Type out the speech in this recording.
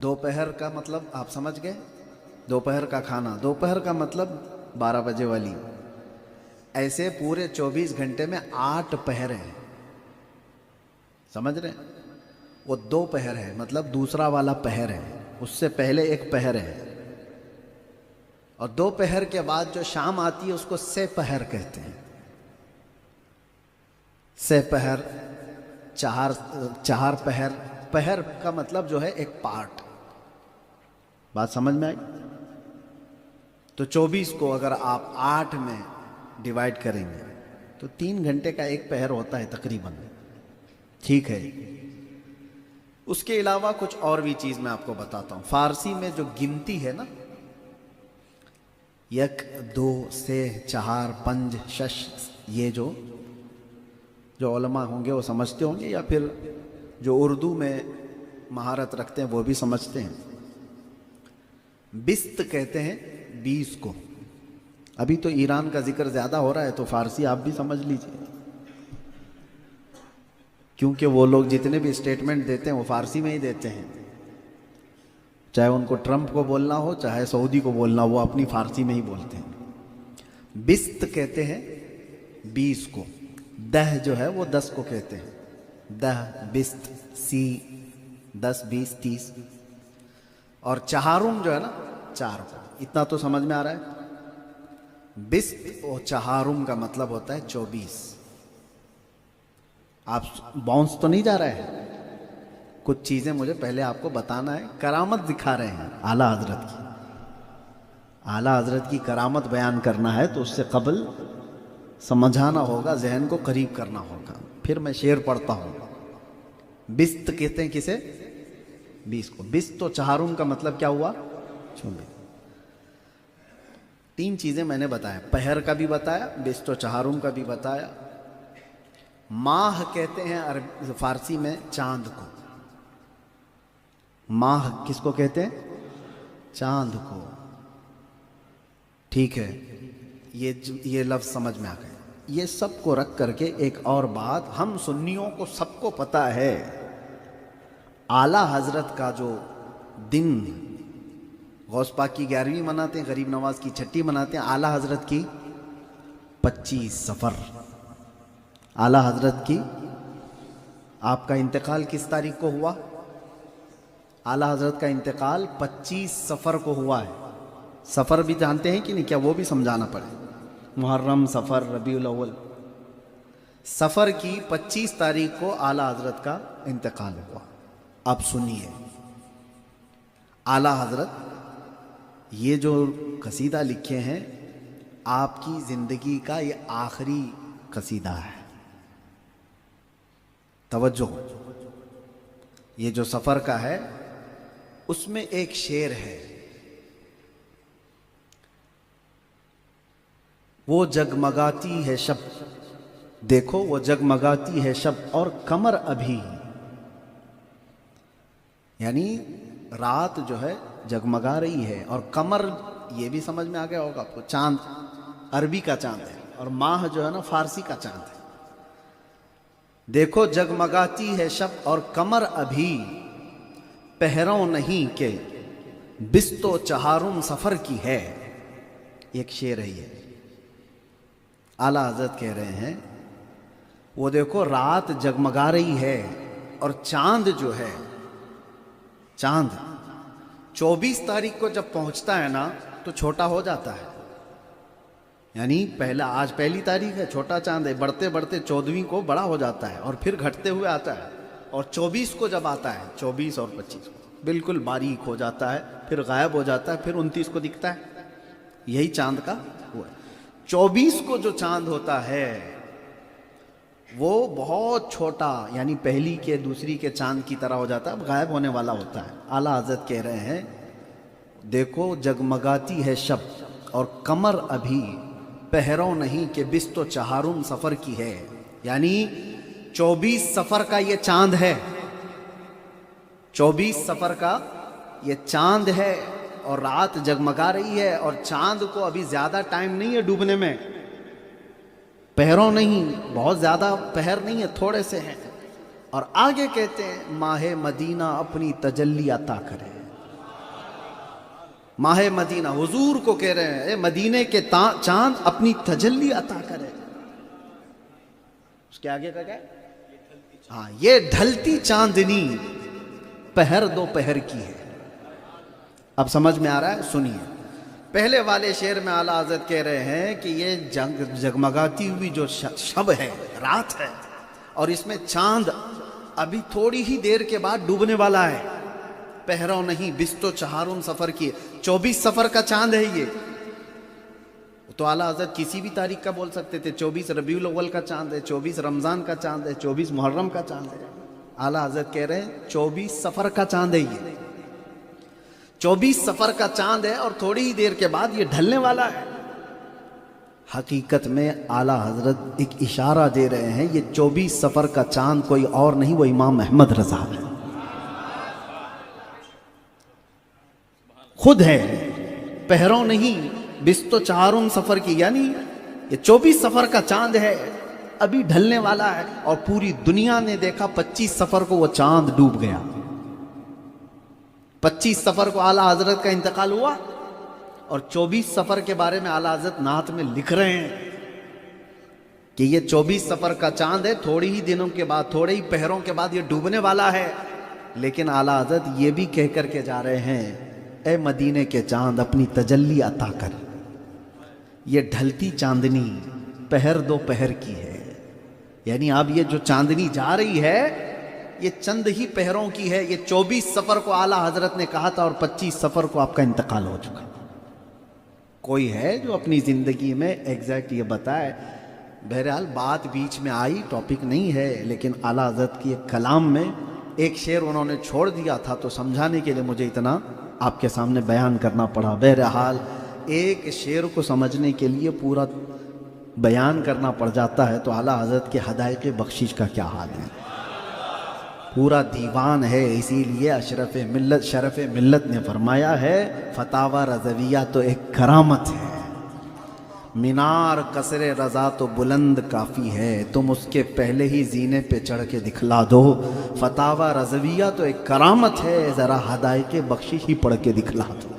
दोपहर का मतलब आप समझ गए, दोपहर का खाना, दोपहर का मतलब 12 बजे वाली। ऐसे पूरे 24 घंटे में 8 पहर हैं, समझ रहे हैं? वो 2 पहर है, मतलब दूसरा वाला पहर है, उससे पहले एक पहर है, और 2 पहर के बाद जो शाम आती है उसको से पहर कहते हैं। से पहर, चार पहर, पहर का मतलब जो है एक पार्ट। बात समझ में आई? तो 24 को अगर आप 8 में डिवाइड करेंगे तो 3 घंटे का एक पहर होता है तकरीबन, ठीक है। उसके अलावा कुछ और भी चीज मैं आपको बताता हूं। फारसी में जो गिनती है ना, 1 2 से 4 5 6, ये जो उलमा होंगे वो समझते होंगे, या फिर जो उर्दू में महारत रखते हैं वो भी समझते हैं। बिस्त कहते हैं 20 को। अभी तो ईरान का जिक्र ज्यादा हो रहा है तो फारसी आप भी समझ लीजिए, क्योंकि वो लोग जितने भी स्टेटमेंट देते हैं वो फारसी में ही देते हैं। चाहे उनको ट्रंप को बोलना हो, चाहे सऊदी को बोलना हो, वो अपनी फारसी में ही बोलते हैं। बिस्त कहते हैं 20 को। दह जो है वो 10 को कहते हैं। दह, बिस्त, सी, 10 20 30। और चहारुम जो है ना 4 को। इतना तो समझ में आ रहा है? बिस्त और चहारुम का मतलब होता है 24। आप बाउंस तो नहीं जा रहा है? कुछ चीजें मुझे पहले आपको बताना है। करामत दिखा रहे हैं आला हजरत की। आला हजरत की करामत बयान करना है तो उससे कबल समझाना होगा, जहन को करीब करना होगा। फिर मैं शेर पढ़ता हूं। बिस्त कहते हैं किसे? 20 को। बिस्त तो चहारुम का मतलब क्या हुआ? 24। 3 चीजें मैंने बताया, पहर का भी बताया, बिस्त तो चहारुम का भी बताया। माह कहते हैं फारसी में चांद को। माह किसको कहते हैं? चांद को, ठीक है। ये लफ्ज समझ में आ गए। ये सब को रख करके एक और बात, हम सुन्नियों को सबको पता है, आला हजरत का जो दिन, गौस पाक की 11वीं मनाते हैं, गरीब नवाज की 6ठी मनाते हैं, आला हजरत की 25 सफर। आला हजरत की, आपका इंतकाल किस तारीख को हुआ? आला हजरत का इंतकाल 25 सफर को हुआ है। सफर भी जानते हैं कि नहीं? क्या वो भी समझाना पड़े? मुहर्रम, सफर, रबीउल अव्वल। सफर की 25 तारीख को आला हजरत का इंतकाल हुआ। अब सुनिए, आला हजरत ये जो कसीदा लिखे हैं, आपकी जिंदगी का ये आखिरी कसीदा है। तवज्जो, ये जो सफर का है उसमें एक शेर है, वो जगमगाती है शब, देखो वो जगमगाती है शब और कमर अभी, यानी रात जो है जगमगा रही है, और कमर ये भी समझ में आ गया होगा आपको, चांद अरबी का चांद है, और माह जो है ना फारसी का चांद है। देखो जगमगाती है शब और कमर अभी, पहरों नहीं के बिस्तो चहारुम सफर की है। एक शेर है ये। आला हजरत कह रहे हैं, वो देखो रात जगमगा रही है और चांद जो है, चांद 24 तारीख को जब पहुंचता है ना तो छोटा हो जाता है। यानी आज पहली तारीख है, छोटा चांद है, बढ़ते बढ़ते 14वीं को बड़ा हो जाता है और फिर घटते हुए आता है, और 24 को जब आता है, 24 और 25 को बिल्कुल बारीक हो जाता है, फिर गायब हो जाता है, फिर 29 को दिखता है। यही चांद का वो है। 24 को जो चांद होता है वो बहुत छोटा, यानी पहली के दूसरी के चांद की तरह हो जाता है, अब गायब होने वाला होता है। आला हजरत कह रहे हैं, देखो जगमगाती है शब और कमर अभी, पहरों नहीं कि बिस्तो चहारुम सफर की है। यानी 24 सफर का ये चांद है, 24 सफर का ये चांद है, और रात जगमगा रही है, और चांद को अभी ज्यादा टाइम नहीं है डूबने में। पहरों नहीं, बहुत ज्यादा पहर नहीं है, थोड़े से हैं। और आगे कहते हैं, माहे मदीना अपनी तजल्ली अता करे। ماہ مدینہ حضور کو کہہ رہے ہیں اے مدینے کے چاند اپنی تجلی عطا کرے. اس کے آگے کا کیا ہے؟ ہاں یہ ڈھلتی چاندنی پہر دو پہر کی ہے. اب سمجھ میں آ رہا ہے؟ سنیے. پہلے والے شعر میں اعلیٰ حضرت کہہ رہے ہیں کہ یہ جگمگاتی ہوئی جو شب ہے، رات ہے، اور اس میں چاند ابھی تھوڑی ہی دیر کے بعد ڈوبنے والا ہے. پہرو نہیں بستو چہارم سفر کی، 24 سفر کا چاند ہے یہ. تو اعلیٰ حضرت کسی بھی تاریخ کا بول سکتے تھے، 24 ربیع الاول کا چاند ہے، 24 رمضان کا چاند ہے، 24 محرم کا چاند ہے. اعلیٰ حضرت کہہ رہے ہیں 24 سفر کا چاند ہے یہ. 24 سفر کا چاند ہے اور تھوڑی ہی دیر کے بعد یہ ڈھلنے والا ہے. حقیقت میں اعلیٰ حضرت ایک اشارہ دے رہے ہیں، یہ 24 سفر کا چاند کوئی اور نہیں، وہ امام احمد رضا ہے، خود ہے. پہروں نہیں بستو چہارم سفر کی، یعنی یہ 24 سفر کا چاند ہے، ابھی ڈھلنے والا ہے. اور پوری دنیا نے دیکھا 25 سفر کو وہ چاند ڈوب گیا. 25 سفر کو اعلیٰ حضرت کا انتقال ہوا، اور 24 سفر کے بارے میں اعلیٰ حضرت نعت میں لکھ رہے ہیں کہ یہ 24 سفر کا چاند ہے، تھوڑی ہی دنوں کے بعد، تھوڑے ہی پہروں کے بعد یہ ڈوبنے والا ہے. لیکن اعلیٰ حضرت یہ بھی کہہ کر کے جا رہے ہیں اے مدینے کے چاند اپنی تجلی عطا کر. یہ ڈھلتی چاندنی پہر دو پہر کی ہے. یعنی اب یہ جو چاندنی جا رہی ہے یہ چند ہی پہروں کی ہے. یہ 24 سفر کو اعلیٰ حضرت نے کہا تھا اور 25 سفر کو آپ کا انتقال ہو چکا. کوئی ہے جو اپنی زندگی میں ایگزیکٹ یہ بتائے؟ بہرحال بات بیچ میں آئی، ٹاپک نہیں ہے، لیکن اعلیٰ حضرت کی ایک کلام میں ایک شعر انہوں نے چھوڑ دیا تھا، تو سمجھانے کے لیے مجھے اتنا آپ کے سامنے بیان کرنا پڑا. بہرحال ایک شعر کو سمجھنے کے لیے پورا بیان کرنا پڑ جاتا ہے، تو اعلیٰ حضرت کے حدائق بخشش کا کیا حال ہے. پورا دیوان ہے. اسی لیے اشرف ملت شرف ملت نے فرمایا ہے فتاوی رضویہ تو ایک کرامت ہے، مینار قصر رضا تو بلند کافی ہے، تم اس کے پہلے ہی زینے پہ چڑھ کے دکھلا دو. فتاوی رضویہ تو ایک کرامت ہے، ذرا حدائق بخشش ہی پڑھ کے دکھلا دو.